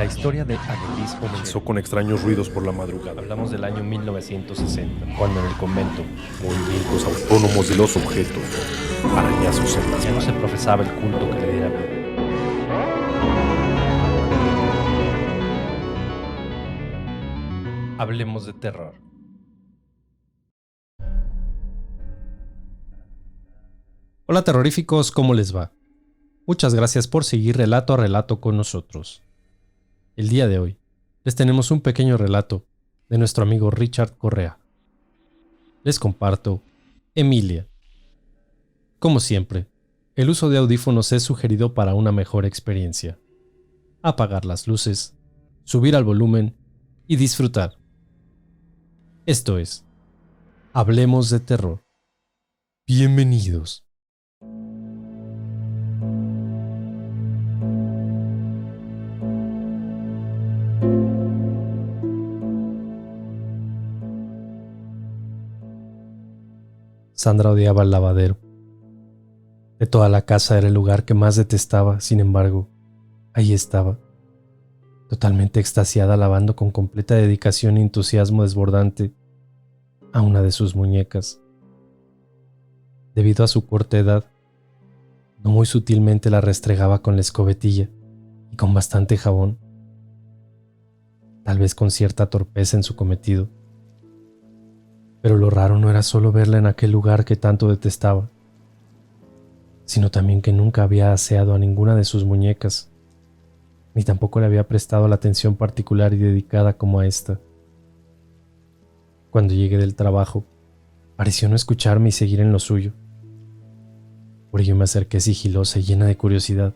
La historia de Agelis Comenzó con extraños ruidos por la madrugada. Hablamos del año 1960, cuando en el convento Movimientos autónomos de los objetos. Arañazos en las ya no se paredes. profesaba el culto que le diera vida. Hablemos de terror. Hola terroríficos, ¿cómo les va? Muchas gracias por seguir relato a relato con nosotros. El día de hoy les tenemos un pequeño relato de nuestro amigo Richard Correa. Les comparto Emilia. Como siempre, el uso de audífonos es sugerido para una mejor experiencia. Apagar las luces, subir al volumen y disfrutar. Esto es, Hablemos de Terror. Bienvenidos. Sandra odiaba el lavadero. De toda la casa era el lugar que más detestaba, sin embargo, ahí estaba, totalmente extasiada lavando con completa dedicación y entusiasmo desbordante a una de sus muñecas. Debido a su corta edad, no muy sutilmente la restregaba con la escobetilla y con bastante jabón, tal vez con cierta torpeza en su cometido. Pero lo raro no era solo verla en aquel lugar que tanto detestaba, sino también que nunca había aseado a ninguna de sus muñecas, ni tampoco le había prestado la atención particular y dedicada como a esta. Cuando llegué del trabajo, pareció no escucharme y seguir en lo suyo. Por ello me acerqué sigilosa y llena de curiosidad,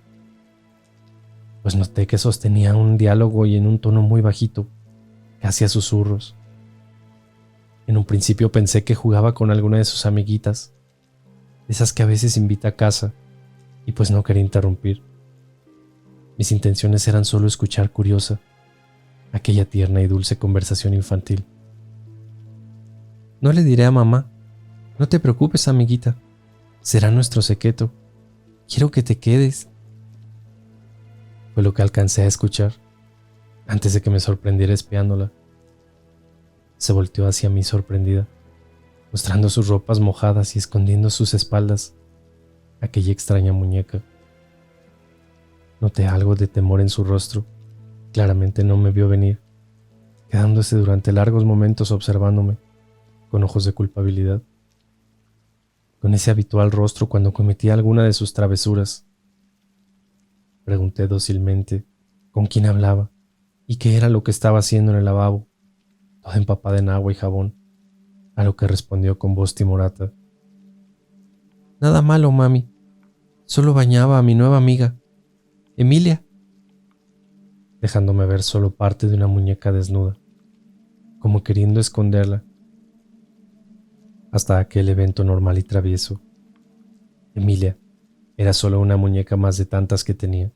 pues noté que sostenía un diálogo y en un tono muy bajito, casi a susurros. En un principio pensé que jugaba con alguna de sus amiguitas, de esas que a veces invita a casa, y pues no quería interrumpir. Mis intenciones eran solo escuchar curiosa aquella tierna y dulce conversación infantil. No le diré a mamá. No te preocupes, amiguita. Será nuestro secreto. Quiero que te quedes. Fue lo que alcancé a escuchar antes de que me sorprendiera espiándola. Se volteó hacia mí sorprendida, mostrando sus ropas mojadas y escondiendo a sus espaldas aquella extraña muñeca. Noté algo de temor en su rostro. Claramente no me vio venir, quedándose durante largos momentos observándome con ojos de culpabilidad, con ese habitual rostro cuando cometía alguna de sus travesuras. Pregunté dócilmente con quién hablaba y qué era lo que estaba haciendo en el lavabo, toda empapada en agua y jabón, a lo que respondió con voz timorata: Nada malo, mami. Solo bañaba a mi nueva amiga, Emilia, dejándome ver solo parte de una muñeca desnuda, como queriendo esconderla. Hasta aquel evento normal y travieso, Emilia era solo una muñeca más de tantas que tenía.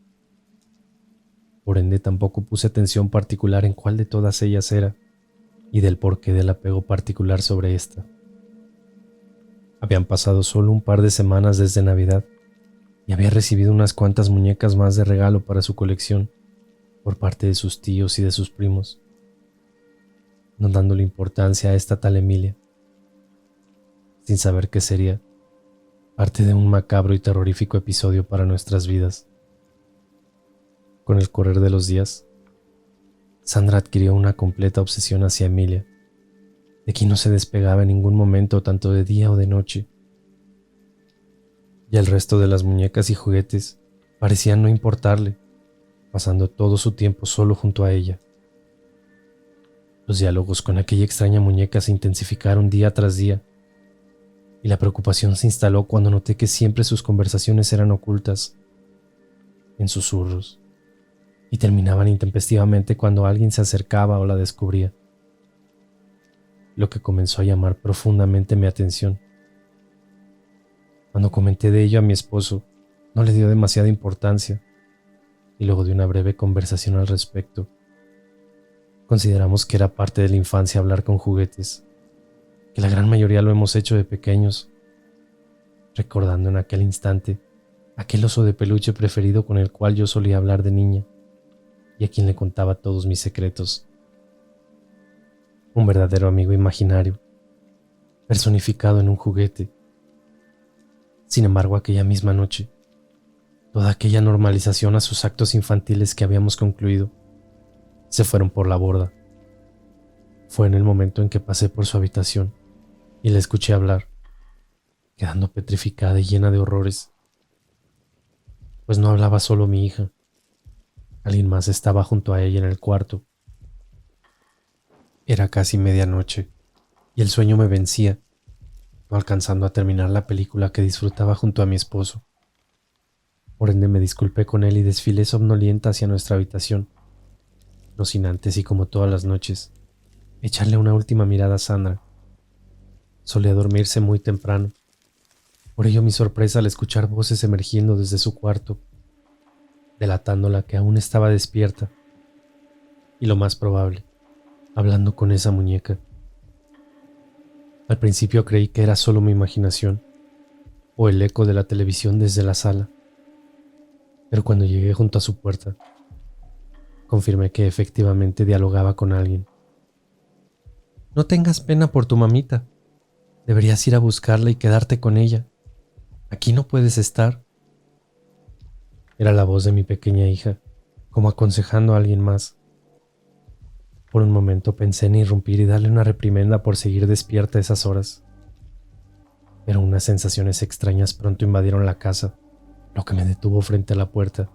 Por ende, tampoco puse atención particular en cuál de todas ellas era y del porqué del apego particular sobre esta. Habían pasado solo un par de semanas desde Navidad y había recibido unas cuantas muñecas más de regalo para su colección por parte de sus tíos y de sus primos, no dándole importancia a esta tal Emilia, sin saber que sería parte de un macabro y terrorífico episodio para nuestras vidas. Con el correr de los días, Sandra adquirió una completa obsesión hacia Emilia, de quien no se despegaba en ningún momento, tanto de día o de noche. Y el resto de las muñecas y juguetes parecían no importarle, pasando todo su tiempo solo junto a ella. Los diálogos con aquella extraña muñeca se intensificaron día tras día, y la preocupación se instaló cuando noté que siempre sus conversaciones eran ocultas, en susurros, y terminaban intempestivamente cuando alguien se acercaba o la descubría, lo que comenzó a llamar profundamente mi atención. Cuando comenté de ello a mi esposo, no le dio demasiada importancia, y luego de una breve conversación al respecto, consideramos que era parte de la infancia hablar con juguetes, que la gran mayoría lo hemos hecho de pequeños, recordando en aquel instante aquel oso de peluche preferido con el cual yo solía hablar de niña, y a quien le contaba todos mis secretos. Un verdadero amigo imaginario, personificado en un juguete. Sin embargo, aquella misma noche, toda aquella normalización a sus actos infantiles que habíamos concluido, se fueron por la borda. Fue en el momento en que pasé por su habitación y la escuché hablar, quedando petrificada y llena de horrores. Pues no hablaba solo mi hija, alguien más estaba junto a ella en el cuarto. Era casi medianoche y el sueño me vencía, no alcanzando a terminar la película que disfrutaba junto a mi esposo. Por ende me disculpé con él y desfilé somnolienta hacia nuestra habitación, no sin antes y como todas las noches, echarle una última mirada a Sandra. Solía dormirse muy temprano, por ello mi sorpresa al escuchar voces emergiendo desde su cuarto, delatándola que aún estaba despierta, y lo más probable, hablando con esa muñeca. Al principio creí que era solo mi imaginación, o el eco de la televisión desde la sala, pero cuando llegué junto a su puerta, confirmé que efectivamente dialogaba con alguien. No tengas pena por tu mamita, deberías ir a buscarla y quedarte con ella. Aquí no puedes estar. Era la voz de mi pequeña hija, como aconsejando a alguien más. Por un momento pensé en irrumpir y darle una reprimenda por seguir despierta a esas horas. Pero unas sensaciones extrañas pronto invadieron la casa, lo que me detuvo frente a la puerta.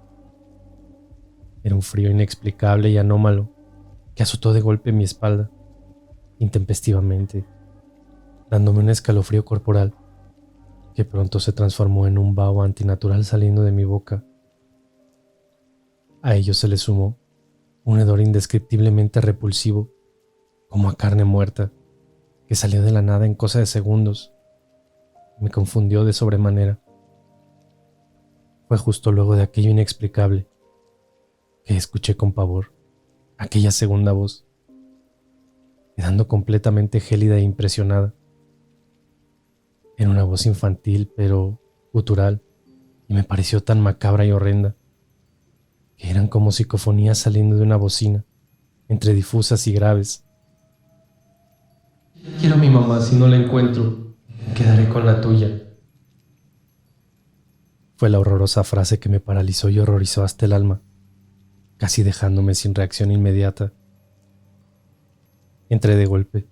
Era un frío inexplicable y anómalo que azotó de golpe mi espalda, intempestivamente, dándome un escalofrío corporal que pronto se transformó en un vaho antinatural saliendo de mi boca. A ello se le sumó un hedor indescriptiblemente repulsivo, como a carne muerta, que salió de la nada en cosa de segundos. Me confundió de sobremanera. Fue justo luego de aquello inexplicable que escuché con pavor aquella segunda voz, quedando completamente gélida e impresionada. Era una voz infantil, pero gutural, y me pareció tan macabra y horrenda, que eran como psicofonías saliendo de una bocina, entre difusas y graves. Quiero a mi mamá, si no la encuentro, quedaré con la tuya. Fue la horrorosa frase que me paralizó y horrorizó hasta el alma, casi dejándome sin reacción inmediata. Entré de golpe,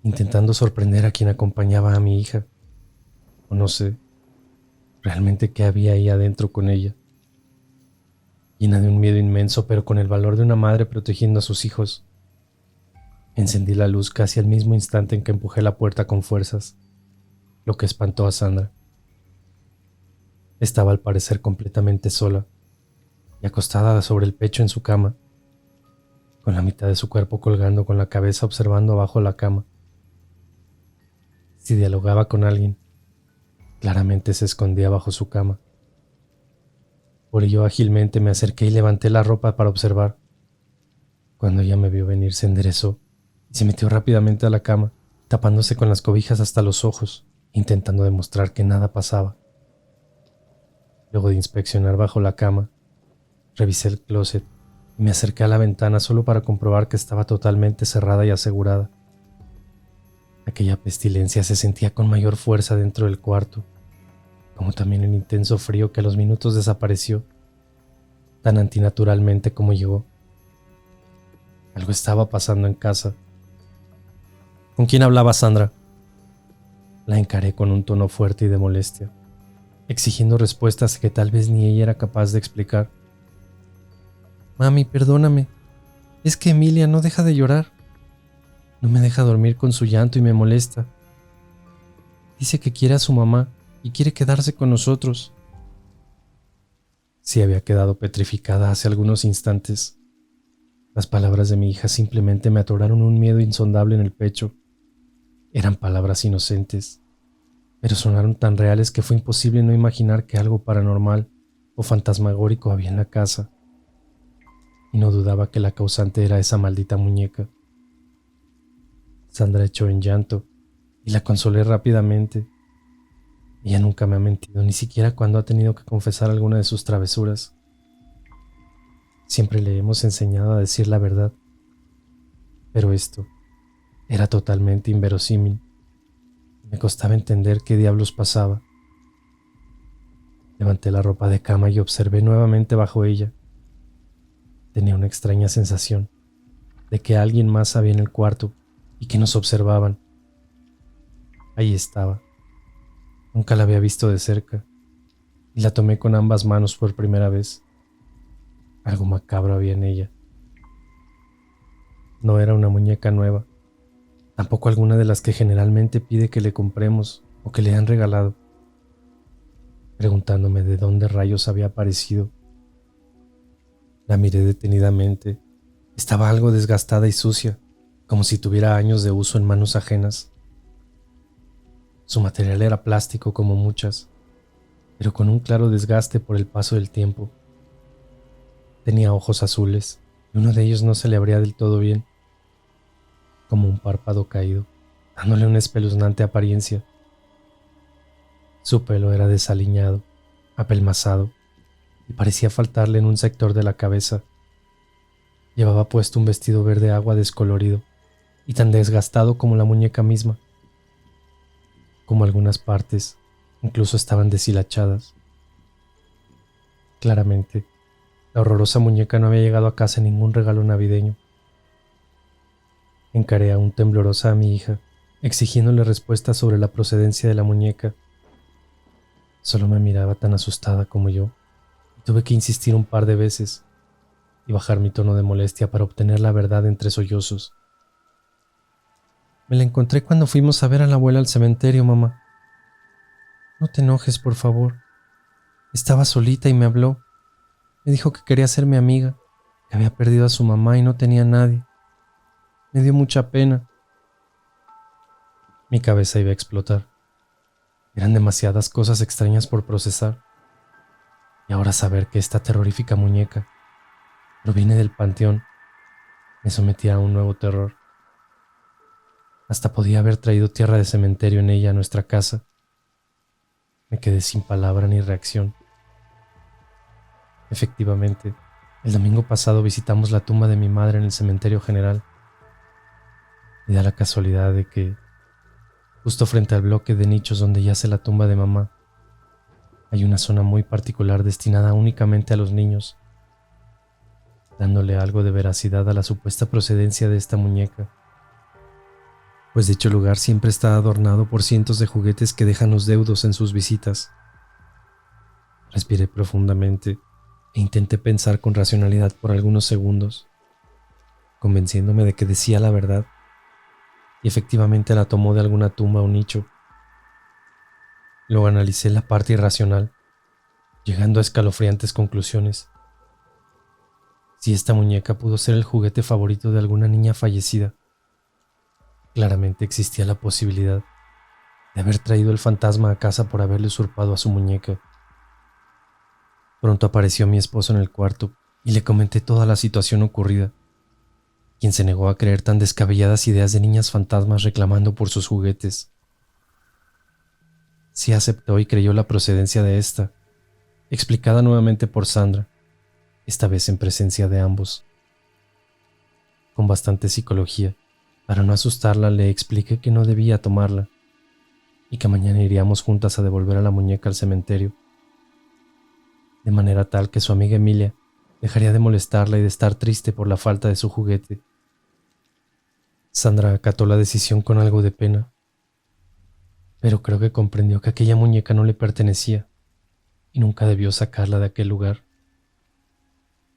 intentando sorprender a quien acompañaba a mi hija. O no sé, realmente qué había ahí adentro con ella. Llena de un miedo inmenso, pero con el valor de una madre protegiendo a sus hijos. Encendí la luz casi al mismo instante en que empujé la puerta con fuerzas, lo que espantó a Sandra. Estaba al parecer completamente sola y acostada sobre el pecho en su cama, con la mitad de su cuerpo colgando con la cabeza observando abajo la cama. Si dialogaba con alguien, claramente se escondía bajo su cama. Por ello ágilmente me acerqué y levanté la ropa para observar. Cuando ella me vio venir se enderezó y se metió rápidamente a la cama, tapándose con las cobijas hasta los ojos, intentando demostrar que nada pasaba. Luego de inspeccionar bajo la cama, revisé el closet y me acerqué a la ventana solo para comprobar que estaba totalmente cerrada y asegurada. Aquella pestilencia se sentía con mayor fuerza dentro del cuarto, como también el intenso frío que a los minutos desapareció, tan antinaturalmente como llegó. Algo estaba pasando en casa. ¿Con quién hablaba Sandra? La encaré con un tono fuerte y de molestia, exigiendo respuestas que tal vez ni ella era capaz de explicar. Mami, perdóname. Es que Emilia no deja de llorar. No me deja dormir con su llanto y me molesta. Dice que quiere a su mamá y quiere quedarse con nosotros. Sí, había quedado petrificada hace algunos instantes. Las palabras de mi hija simplemente me atoraron un miedo insondable en el pecho. Eran palabras inocentes, pero sonaron tan reales que fue imposible no imaginar que algo paranormal o fantasmagórico había en la casa. Y no dudaba que la causante era esa maldita muñeca. Sandra echó en llanto y la consolé rápidamente. Ella nunca me ha mentido, ni siquiera cuando ha tenido que confesar alguna de sus travesuras. Siempre le hemos enseñado a decir la verdad, pero esto era totalmente inverosímil. Me costaba entender qué diablos pasaba. Levanté la ropa de cama y observé nuevamente bajo ella. Tenía una extraña sensación de que alguien más había en el cuarto y que nos observaban. Ahí estaba. Nunca la había visto de cerca y la tomé con ambas manos por primera vez. Algo macabro había en ella. No era una muñeca nueva, tampoco alguna de las que generalmente pide que le compremos o que le han regalado. Preguntándome de dónde rayos había aparecido, la miré detenidamente. Estaba algo desgastada y sucia, como si tuviera años de uso en manos ajenas. Su material era plástico como muchas, pero con un claro desgaste por el paso del tiempo. Tenía ojos azules y uno de ellos no se le abría del todo bien, como un párpado caído, dándole una espeluznante apariencia. Su pelo era desaliñado, apelmazado, y parecía faltarle en un sector de la cabeza. Llevaba puesto un vestido verde agua descolorido y tan desgastado como la muñeca misma, como algunas partes incluso estaban deshilachadas. Claramente, la horrorosa muñeca no había llegado a casa en ningún regalo navideño. Encaré aún temblorosa a mi hija, exigiéndole respuestas sobre la procedencia de la muñeca. Solo me miraba tan asustada como yo, y tuve que insistir un par de veces y bajar mi tono de molestia para obtener la verdad entre sollozos. Me la encontré cuando fuimos a ver a la abuela al cementerio, mamá. No te enojes, por favor. Estaba solita y me habló. Me dijo que quería ser mi amiga, que había perdido a su mamá y no tenía a nadie. Me dio mucha pena. Mi cabeza iba a explotar. Eran demasiadas cosas extrañas por procesar. Y ahora saber que esta terrorífica muñeca proviene del panteón me sometía a un nuevo terror. Hasta podía haber traído tierra de cementerio en ella a nuestra casa. Me quedé sin palabra ni reacción. Efectivamente, el domingo pasado visitamos la tumba de mi madre en el cementerio general. Y da la casualidad de que, justo frente al bloque de nichos donde yace la tumba de mamá, hay una zona muy particular destinada únicamente a los niños, dándole algo de veracidad a la supuesta procedencia de esta muñeca, pues dicho lugar siempre está adornado por cientos de juguetes que dejan los deudos en sus visitas. Respiré profundamente e intenté pensar con racionalidad por algunos segundos, convenciéndome de que decía la verdad, y efectivamente la tomó de alguna tumba o nicho. Luego analicé la parte irracional, llegando a escalofriantes conclusiones. Si esta muñeca pudo ser el juguete favorito de alguna niña fallecida, claramente existía la posibilidad de haber traído el fantasma a casa por haberle usurpado a su muñeca. Pronto apareció mi esposo en el cuarto y le comenté toda la situación ocurrida, quien se negó a creer tan descabelladas ideas de niñas fantasmas reclamando por sus juguetes. Sí aceptó y creyó la procedencia de esta, explicada nuevamente por Sandra, esta vez en presencia de ambos. Con bastante psicología, para no asustarla, le expliqué que no debía tomarla y que mañana iríamos juntas a devolver a la muñeca al cementerio, de manera tal que su amiga Emilia dejaría de molestarla y de estar triste por la falta de su juguete. Sandra acató la decisión con algo de pena, pero creo que comprendió que aquella muñeca no le pertenecía y nunca debió sacarla de aquel lugar.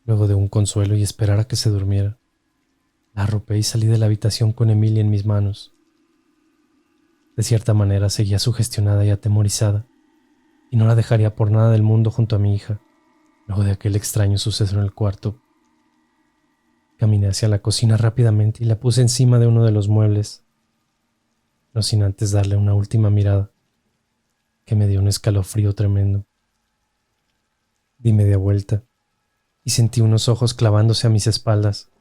Luego de un consuelo y esperar a que se durmiera, la arropé y salí de la habitación con Emilia en mis manos. De cierta manera seguía sugestionada y atemorizada, y no la dejaría por nada del mundo junto a mi hija, luego de aquel extraño suceso en el cuarto. Caminé hacia la cocina rápidamente y la puse encima de uno de los muebles, no sin antes darle una última mirada, que me dio un escalofrío tremendo. Di media vuelta y sentí unos ojos clavándose a mis espaldas.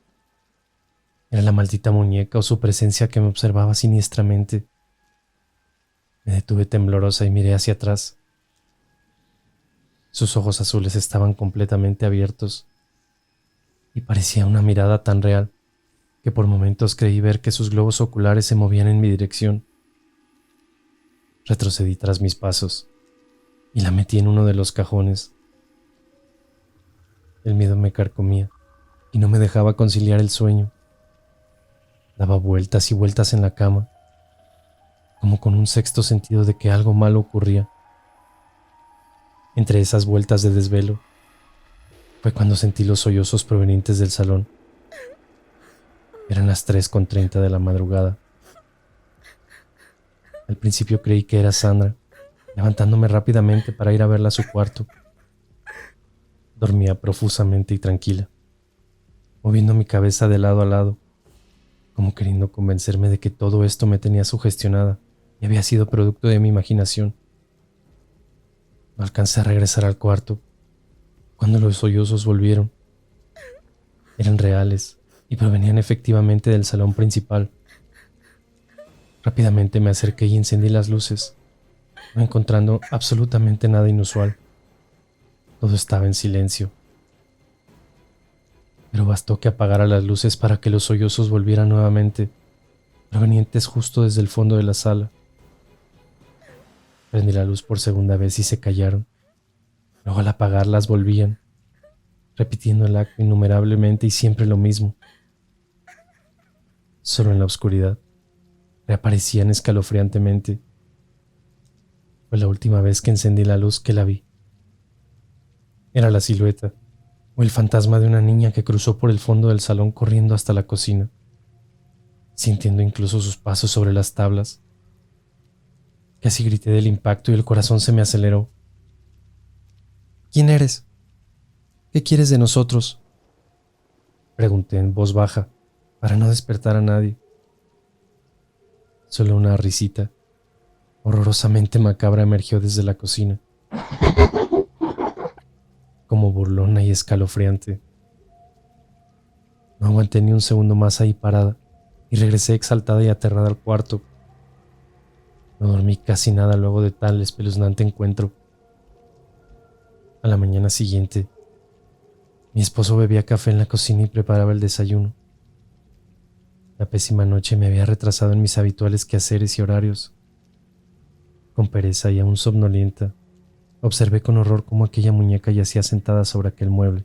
Era la maldita muñeca o su presencia que me observaba siniestramente. Me detuve temblorosa y miré hacia atrás. Sus ojos azules estaban completamente abiertos, y parecía una mirada tan real que por momentos creí ver que sus globos oculares se movían en mi dirección. Retrocedí tras mis pasos y la metí en uno de los cajones. El miedo me carcomía y no me dejaba conciliar el sueño. Daba vueltas y vueltas en la cama, como con un sexto sentido de que algo malo ocurría. Entre esas vueltas de desvelo fue cuando sentí los sollozos provenientes del salón. Eran las 3:30 de la madrugada. Al principio creí que era Sandra, levantándome rápidamente para ir a verla a su cuarto. Dormía profusamente y tranquila, moviendo mi cabeza de lado a lado, como queriendo convencerme de que todo esto me tenía sugestionada y había sido producto de mi imaginación. No alcancé a regresar al cuarto cuando los sollozos volvieron. Eran reales y provenían efectivamente del salón principal. Rápidamente me acerqué y encendí las luces, no encontrando absolutamente nada inusual. Todo estaba en silencio. Pero bastó que apagara las luces para que los sollozos volvieran nuevamente, provenientes justo desde el fondo de la sala. Prendí la luz por segunda vez y se callaron. Luego al apagarlas volvían, repitiendo el acto innumerablemente y siempre lo mismo. Solo en la oscuridad reaparecían escalofriantemente. Fue la última vez que encendí la luz que la vi. Era la silueta o el fantasma de una niña que cruzó por el fondo del salón corriendo hasta la cocina, sintiendo incluso sus pasos sobre las tablas. Casi grité del impacto y el corazón se me aceleró. ¿Quién eres? ¿Qué quieres de nosotros?, pregunté en voz baja para no despertar a nadie. Solo una risita horrorosamente macabra emergió desde la cocina, como burlona y escalofriante. No aguanté ni un segundo más ahí parada y regresé exaltada y aterrada al cuarto. No dormí casi nada luego de tal espeluznante encuentro. A la mañana siguiente, mi esposo bebía café en la cocina y preparaba el desayuno. La pésima noche me había retrasado en mis habituales quehaceres y horarios. Con pereza y aún somnolienta, observé con horror cómo aquella muñeca yacía sentada sobre aquel mueble.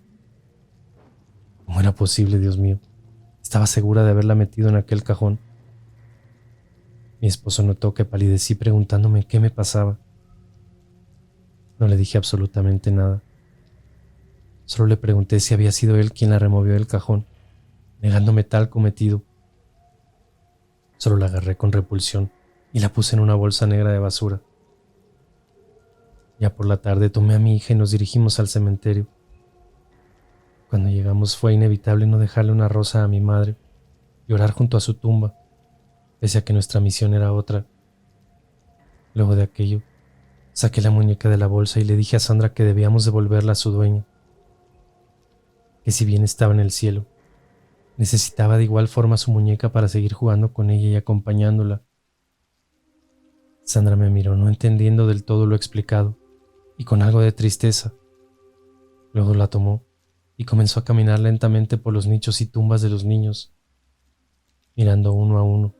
¿Cómo era posible, Dios mío? Estaba segura de haberla metido en aquel cajón. Mi esposo notó que palidecí preguntándome qué me pasaba. No le dije absolutamente nada. Solo le pregunté si había sido él quien la removió del cajón, negándome tal cometido. Solo la agarré con repulsión y la puse en una bolsa negra de basura. Ya por la tarde tomé a mi hija y nos dirigimos al cementerio. Cuando llegamos fue inevitable no dejarle una rosa a mi madre y orar junto a su tumba, pese a que nuestra misión era otra. Luego de aquello, saqué la muñeca de la bolsa y le dije a Sandra que debíamos devolverla a su dueña, que si bien estaba en el cielo, necesitaba de igual forma su muñeca para seguir jugando con ella y acompañándola. Sandra me miró, no entendiendo del todo lo explicado, y con algo de tristeza. Luego la tomó y comenzó a caminar lentamente por los nichos y tumbas de los niños, mirando uno a uno,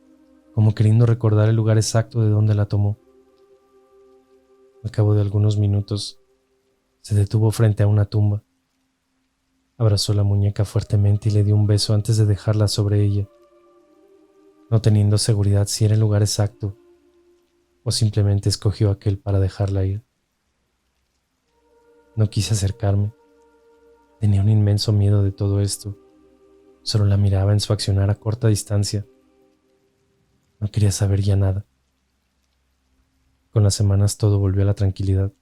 como queriendo recordar el lugar exacto de donde la tomó. Al cabo de algunos minutos, se detuvo frente a una tumba. Abrazó la muñeca fuertemente y le dio un beso antes de dejarla sobre ella, no teniendo seguridad si era el lugar exacto o simplemente escogió aquel para dejarla ir. No quise acercarme. Tenía un inmenso miedo de todo esto. Solo la miraba en su accionar a corta distancia. No quería saber ya nada. Con las semanas todo volvió a la tranquilidad.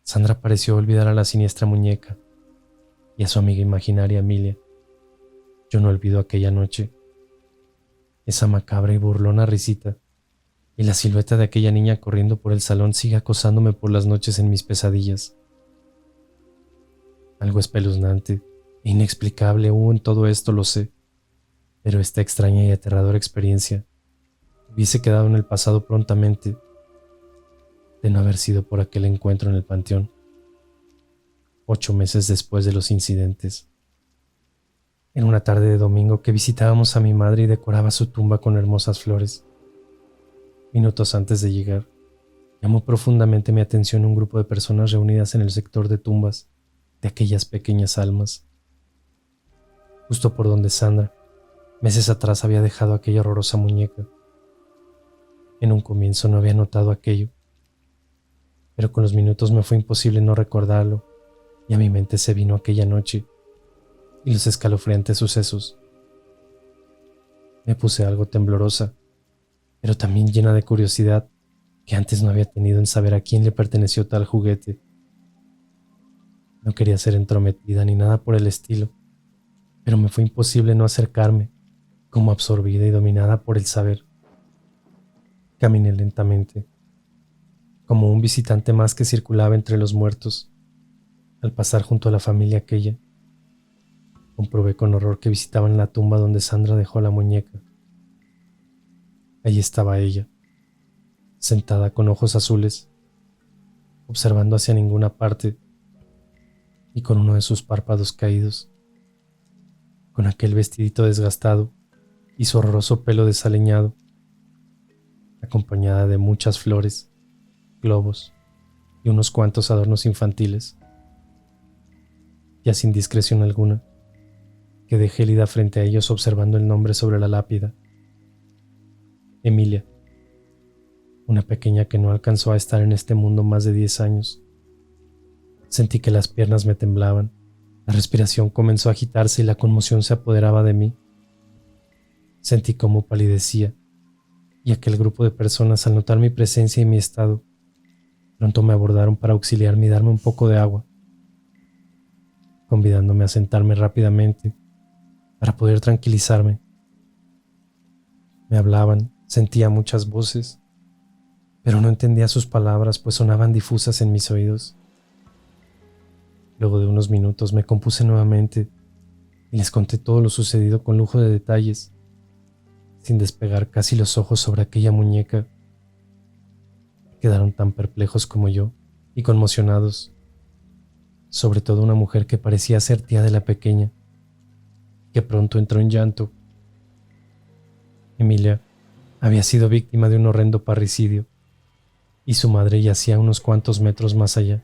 Sandra pareció olvidar a la siniestra muñeca y a su amiga imaginaria Emilia. Yo no olvido aquella noche, esa macabra y burlona risita, y la silueta de aquella niña corriendo por el salón sigue acosándome por las noches en mis pesadillas. Algo espeluznante e inexplicable hubo en todo esto, lo sé, pero esta extraña y aterradora experiencia hubiese quedado en el pasado prontamente, de no haber sido por aquel encuentro en el panteón, 8 meses después de los incidentes. En una tarde de domingo que visitábamos a mi madre y decoraba su tumba con hermosas flores. Minutos antes de llegar, llamó profundamente mi atención un grupo de personas reunidas en el sector de tumbas de aquellas pequeñas almas, justo por donde Sandra, meses atrás, había dejado aquella horrorosa muñeca. En un comienzo no había notado aquello, pero con los minutos me fue imposible no recordarlo, y a mi mente se vino aquella noche y los escalofriantes sucesos. Me puse algo temblorosa, pero también llena de curiosidad que antes no había tenido en saber a quién le perteneció tal juguete. No quería ser entrometida ni nada por el estilo, pero me fue imposible no acercarme, como absorbida y dominada por el saber. Caminé lentamente, como un visitante más que circulaba entre los muertos. Al pasar junto a la familia aquella, comprobé con horror que visitaban la tumba donde Sandra dejó la muñeca. Allí estaba ella, sentada con ojos azules, observando hacia ninguna parte y con uno de sus párpados caídos, con aquel vestidito desgastado y su horroroso pelo desaliñado, acompañada de muchas flores, globos y unos cuantos adornos infantiles. Ya sin discreción alguna, quedé gélida frente a ellos observando el nombre sobre la lápida: Emilia, una pequeña que no alcanzó a estar en este mundo más de 10 años. Sentí que las piernas me temblaban, la respiración comenzó a agitarse y la conmoción se apoderaba de mí. Sentí cómo palidecía, y aquel grupo de personas, al notar mi presencia y mi estado, pronto me abordaron para auxiliarme y darme un poco de agua, convidándome a sentarme rápidamente para poder tranquilizarme. Me hablaban, sentía muchas voces, pero no entendía sus palabras, pues sonaban difusas en mis oídos. Luego de unos minutos me compuse nuevamente y les conté todo lo sucedido con lujo de detalles, sin despegar casi los ojos sobre aquella muñeca. Quedaron tan perplejos como yo y conmocionados, sobre todo una mujer que parecía ser tía de la pequeña, que pronto entró en llanto. Emilia había sido víctima de un horrendo parricidio y su madre yacía unos cuantos metros más allá,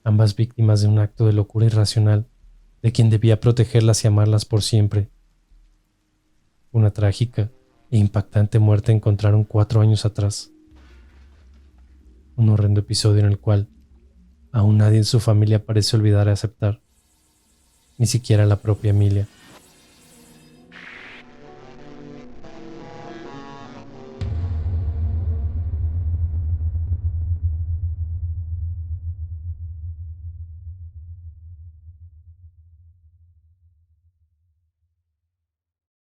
ambas víctimas de un acto de locura irracional de quien debía protegerlas y amarlas por siempre. Una trágica e impactante muerte encontraron 4 años atrás. Un horrendo episodio en el cual aún nadie en su familia parece olvidar aceptar, ni siquiera la propia Emilia.